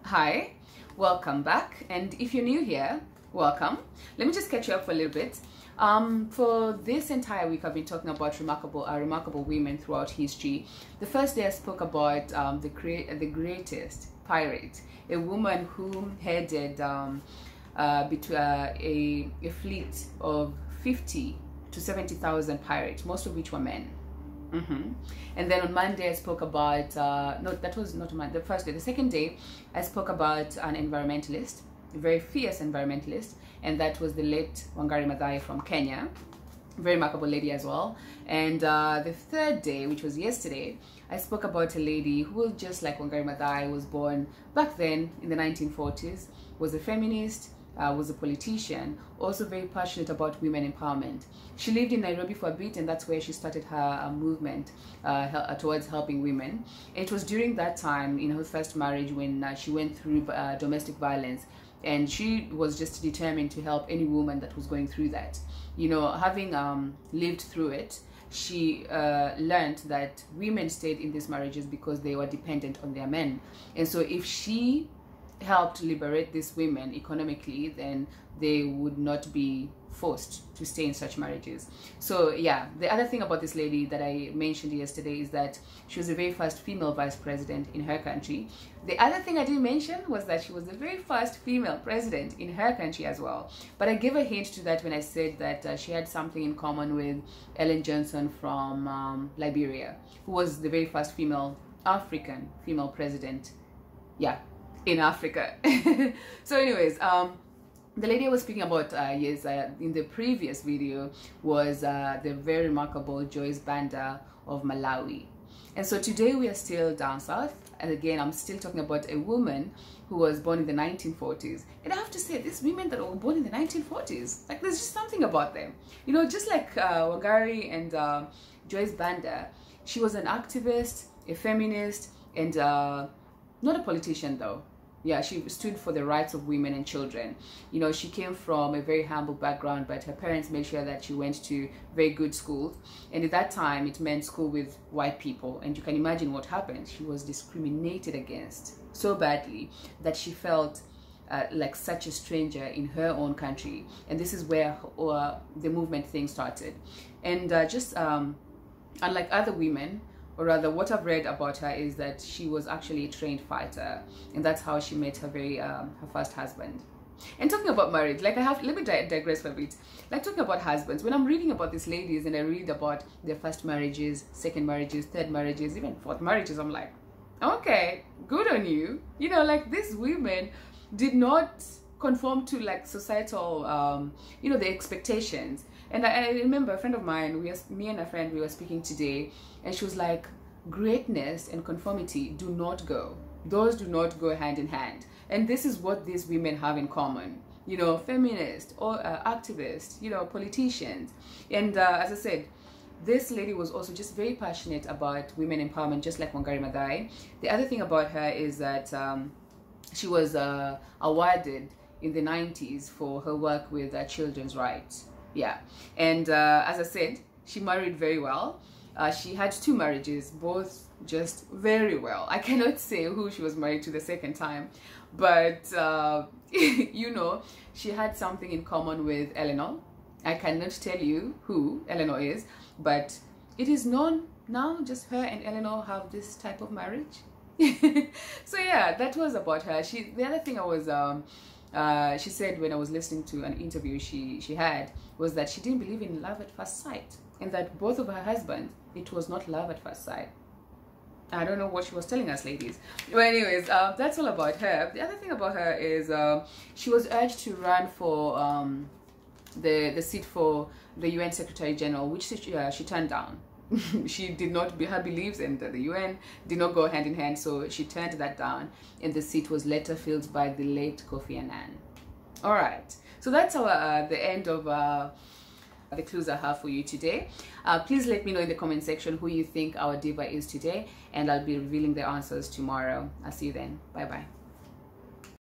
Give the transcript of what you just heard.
Hi, welcome back, and if you're new here, welcome. Let me just catch you up for a little bit. For this entire week I've been talking about remarkable women throughout history. The first day I spoke about the greatest pirate, a woman who headed a fleet of 50 to 70,000 pirates, most of which were men. And then on Monday I spoke about no, that was not Monday, the first day. The second day I spoke about an environmentalist, a very fierce environmentalist, and that was the late Wangari Maathai from Kenya, very remarkable lady as well. And the third day, which was yesterday, I spoke about a lady who was just like Wangari Maathai, was born back then in the 1940s, was a feminist, was a politician, also very passionate about women empowerment. She lived in Nairobi for a bit, and that's where she started her movement towards helping women. And it was during that time, in her first marriage, when she went through domestic violence, and she was just determined to help any woman that was going through that. You know, having lived through it, she learned that women stayed in these marriages because they were dependent on their men. And so if she helped liberate these women economically, then they would not be forced to stay in such marriages. So yeah, the other thing about this lady that I mentioned yesterday is that she was the very first female vice president in her country. The other thing I didn't mention was that she was the very first female president in her country as well. But I gave a hint to that when I said that she had something in common with Ellen Johnson from Liberia, who was the very first African female president, yeah, in Africa. So anyways, the lady I was speaking about in the previous video was the very remarkable Joyce Banda of Malawi. And so today we are still down south, and again I'm still talking about a woman who was born in the 1940s. And I have to say, these women that were born in the 1940s, like, there's just something about them, you know, just like Wangari and Joyce Banda. She was an activist, a feminist, and not a politician though. Yeah, she stood for the rights of women and children. You know, she came from a very humble background, but her parents made sure that she went to very good schools. And at that time, it meant school with white people. And you can imagine what happened. She was discriminated against so badly that she felt like such a stranger in her own country. And this is where the movement thing started. And unlike other women, or rather what I've read about her is that she was actually a trained fighter, and that's how she met her her first husband. And talking about marriage, like let me digress for a bit. Like, talking about husbands, when I'm reading about these ladies and I read about their first marriages, second marriages, third marriages, even fourth marriages, I'm like, okay, good on you. You know, like, these women did not conform to like societal, you know, the expectations. And I remember a friend of mine, me and a friend, we were speaking today, and she was like, greatness and conformity do not go. Those do not go hand in hand. And this is what these women have in common. You know, feminists or activists, you know, politicians. And as I said, this lady was also just very passionate about women empowerment, just like Wangari Maathai. The other thing about her is that she was awarded in the 90s for her work with children's rights. Yeah, and as I said, she married very well. She had 2 marriages, both just very well. I cannot say who she was married to the second time, but you know, she had something in common with Eleanor. I cannot tell you who Eleanor is, but it is known now, just her and Eleanor have this type of marriage. So yeah, that was about her. The other thing she said when I was listening to an interview she had was that she didn't believe in love at first sight, and that both of her husbands, it was not love at first sight. I don't know what she was telling us, ladies. But anyways, that's all about her. The other thing about her is she was urged to run for the seat for the UN Secretary General, which she turned down. She did not, her beliefs and the UN did not go hand in hand, so she turned that down, and the seat was later filled by the late Kofi Annan. All right, so that's the end of the clues I have for you today. Please let me know in the comment section who you think our diva is today, and I'll be revealing the answers tomorrow. I'll see you then. Bye bye.